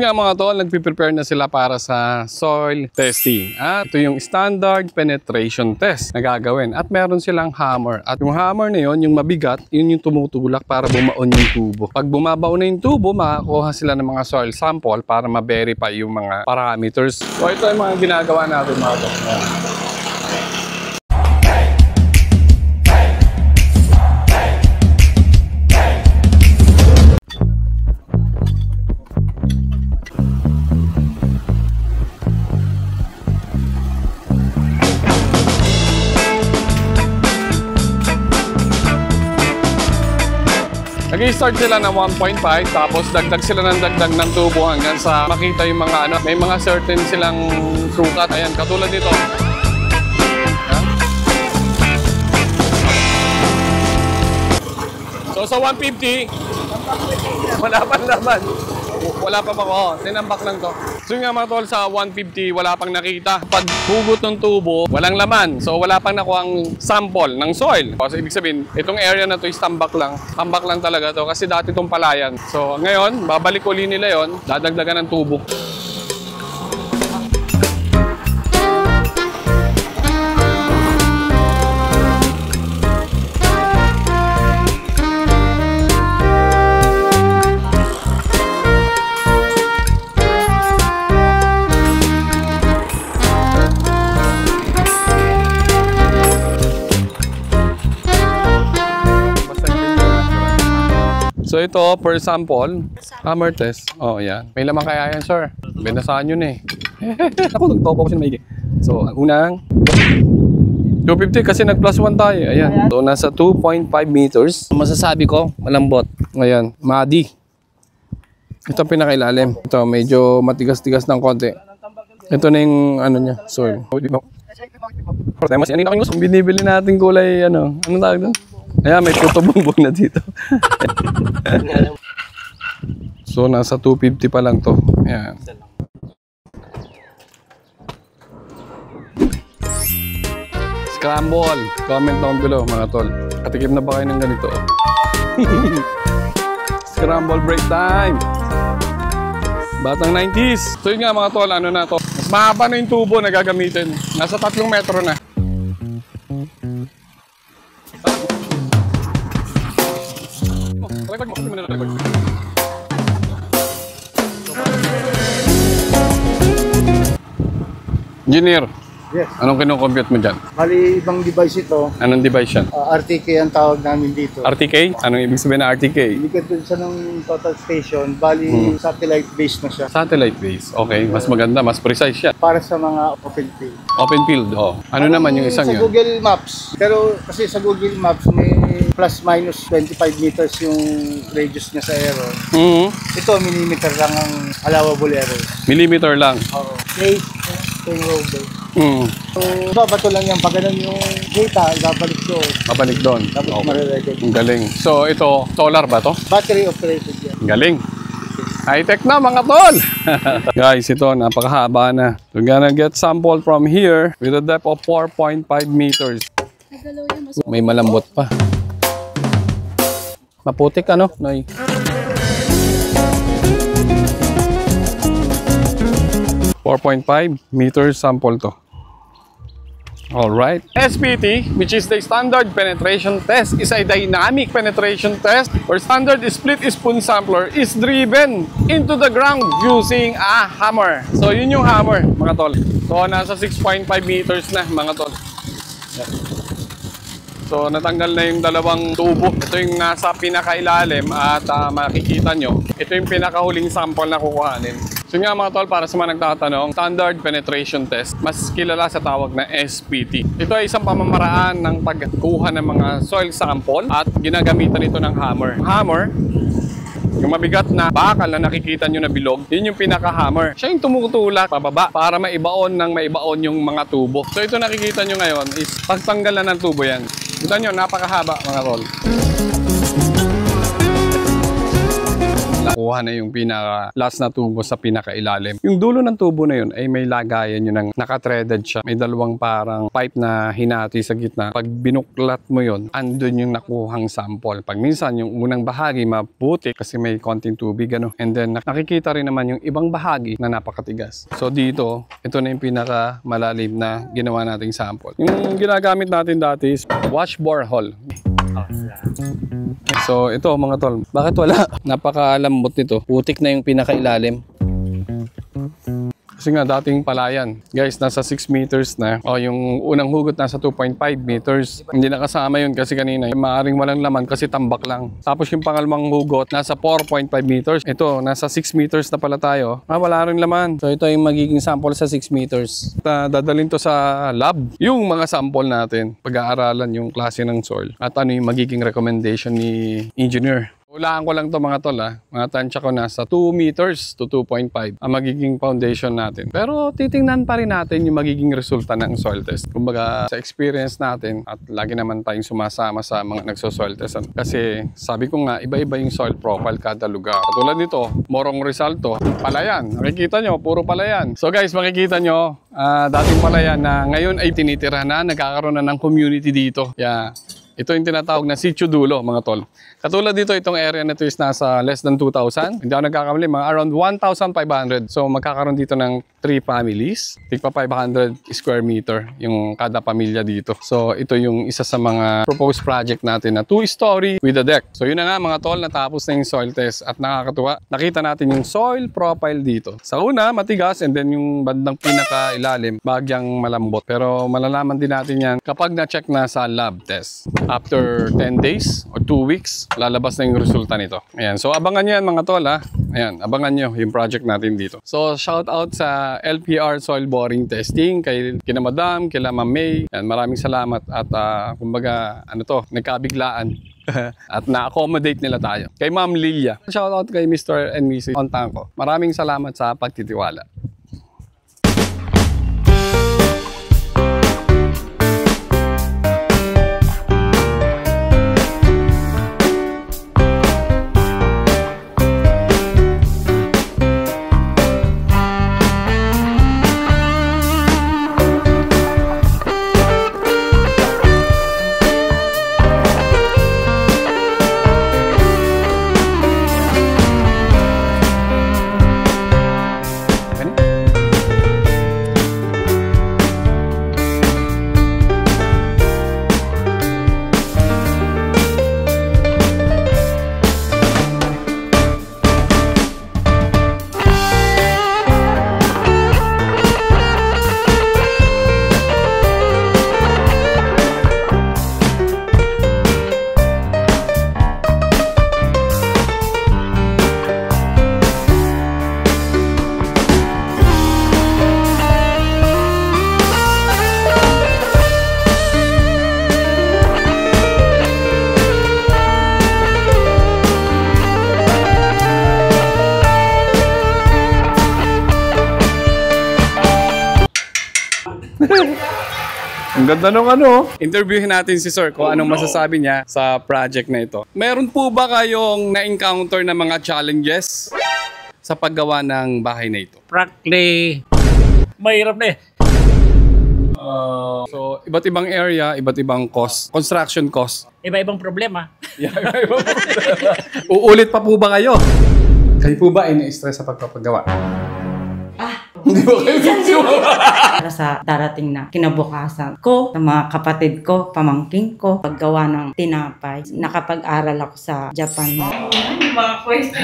nga mga tol, nagpiprepare na sila para sa soil testing. At ito yung standard penetration test na gagawin. At meron silang hammer. At yung hammer na yun, yung mabigat, yun yung tumutulak para bumaon yung tubo. Pag bumabaon na yung tubo, makakuha sila ng mga soil sample para ma-verify yung mga parameters. So ito yung mga ginagawa natin mga tol. Nag-start sila ng 1.5 tapos dagdag sila ng dagdag ng tubo hanggang sa makita yung mga ano, may mga certain silang sukat. Ayan, katulad nito. So sa 150, wala pang laman. Wala pa ako, tinambak lang to. So nga mga tol, sa 150 wala pang nakita. Pag hugot ng tubo, walang laman. So wala pang nakuhang sample ng soil. So ibig sabihin, itong area na to is tambak lang. Tambak lang talaga to kasi dati itong palayan. So ngayon, babalik uli nila yon, dadagdagan ng tubo. So ito, per sample, hammer test. Oh, yan. May laman kaya yan, sir. Binasaan yun eh. Ako, nagtopo ko siya maigi. So, unang 250 kasi nag+1 tayo. Ayan. So, nasa 2.5 meters. Masasabi ko, malambot. Ayan, muddy. Ito pinakailalim. Ito, medyo matigas-tigas ng konti. Ito na yung ano niya, soil. Mas yan yung binibili natin kulay, ano, anong tawag doon? Ayan, may puto bumbong na dito. So, nasa 250 pa lang to. Ayan. Scramble. Comment down below, mga tol. Katikim na ba kayo ng ganito? Scramble break time. Batang 90s. So, yun nga mga tol, ano na to. Mas mahaba na yung tubo na gagamitin. Nasa 3 metro na. Record mo, kasi mo na record. Engineer, yes. Anong kinocompute mo dyan? Bali, ibang device ito. Anong device yan? RTK ang tawag namin dito. RTK? Anong ibig sabihin na RTK? Hindi ka siya ng total station. Bali, satellite based na siya. Satellite base. Okay, mas maganda, mas precise siya. Para sa mga open field. Open field, oh. Ano naman yung isang sa yun? Google Maps. Pero kasi sa Google Maps, may plus minus 25 meters yung radius niya sa error. Ito, millimeter lang ang allowable error. Millimeter lang. Oo. Okay. Yung road. So, babato lang yan. Pag ganun yung data, babalik doon. Mabalik doon. Tapos Okay. marirecord. Ang galing. So, ito, solar ba to? Battery operated yan. Ang galing. High-tech na mga tol! Guys, ito, napakahaba na. We're gonna get sample from here with a depth of 4.5 meters. May malambot pa. Maputik ano, Noy? .5 meters sample to. Alright. SPT, which is the standard penetration test, is a dynamic penetration test where standard split spoon sampler is driven into the ground using a hammer. So, yun yung hammer, mga tol. So, nasa 6.5 meters na, mga tol. So, natanggal na yung dalawang tubo. Ito yung nasa pinakailalim at makikita nyo, ito yung pinakahuling sample na kukuhanin. So nga mga tol, para sa mga nagtatanong, standard penetration test, mas kilala sa tawag na SPT. Ito ay isang pamamaraan ng pagkuha ng mga soil sample at ginagamitan ito ng hammer. Hammer, yung mabigat na bakal na nakikita nyo na bilog, yun yung pinaka-hammer. Siya yung tumutulak pababa para maibaon yung mga tubo. So ito nakikita nyo ngayon is pagtanggal na ng tubo yan. Kita nyo, napakahaba mga tol. nakuha na yung pinaka last na tubo sa pinakailalim. Yung dulo ng tubo na yun ay may lagayan yun ng naka-threaded siya. May dalawang parang pipe na hinati sa gitna. Pag binuklat mo yun, andun yung nakuhang sample. Pag minsan yung unang bahagi maputik kasi may konting tubig ano. And then nakikita rin naman yung ibang bahagi na napakatigas. So dito, ito na yung pinaka malalim na ginawa nating sample. Yung ginagamit natin dati is wash borehole. So ito mga tol, bakit wala? Napakalambot nito. Putik na yung pinakailalim. Kasi nga dating palayan. Guys, nasa 6 meters na. O yung unang hugot nasa 2.5 meters. Hindi nakasama yun kasi kanina. Maaring walang laman kasi tambak lang. Tapos yung pangalawang hugot nasa 4.5 meters. Ito, nasa 6 meters na pala tayo. Wala rin laman. So ito yung magiging sample sa 6 meters. Dadalhin to sa lab. Yung mga sample natin. Pag-aaralan yung klase ng soil. At ano yung magiging recommendation ni engineer. Hulaan ko lang to mga tol ha. Mga tansya ko nasa 2 meters to 2.5 ang magiging foundation natin. Pero titingnan pa rin natin yung magiging resulta ng soil test. Kumbaga sa experience natin at lagi naman tayong sumasama sa mga nagso-soil test. Kasi sabi ko nga iba-iba yung soil profile kada lugar. Katulad nito, Morong Rizalto, palayan. Nakikita nyo, puro palayan. So guys, makikita nyo, dating palayan na ngayon ay tinitira na, nagkakaroon na ng community dito. Yeah. Ito yung tinatawag na Sitio Dulo, mga tol. Katulad dito, itong area na ito is nasa less than 2,000. Hindi ako nagkakamali, mga around 1,500. So magkakaroon dito ng 3 families. Tigpa 500 square meter yung kada pamilya dito. So ito yung isa sa mga proposed project natin na 2-story with a deck. So yun na nga mga tol, natapos na yung soil test. At nakakatuwa, nakita natin yung soil profile dito. Sa una, matigas, and then yung bandang pinaka-ilalim, bagyang malambot. Pero malalaman din natin yan kapag na-check na sa lab test. After 10 days or 2 weeks, lalabas na yung resulta nito. Ayan. So abangan nyo yan mga tol ha. Ayan, abangan nyo yung project natin dito. So shout out sa LPR Soil Boring Testing, kina Madam, kila Ma'am May. Ayan, maraming salamat at kumbaga ano to, nagkabiglaan. At na-accommodate nila tayo. Kay Ma'am Lilia. Shout out kay Mr. and Mrs. Ontangco. Maraming salamat sa pagtitiwala. Ang ganda nung ano. Interviewin natin si Sir kung anong masasabi niya sa project na ito. Meron po ba kayong na-encounter na mga challenges sa paggawa ng bahay na ito? Practically, mahirap na eh. So, iba't ibang area, iba't ibang cost, construction cost. Iba-ibang problema. Yeah, iba-ibang problema. Uulit pa po ba kayo? Kayo po ba ay na-stress sa pagpapagawa? Hindi ba kayo para sa darating na kinabukasan ko, sa mga kapatid ko, pamangking ko, paggawa ng tinapay. Nakapag-aral ako sa Japan. Mga question.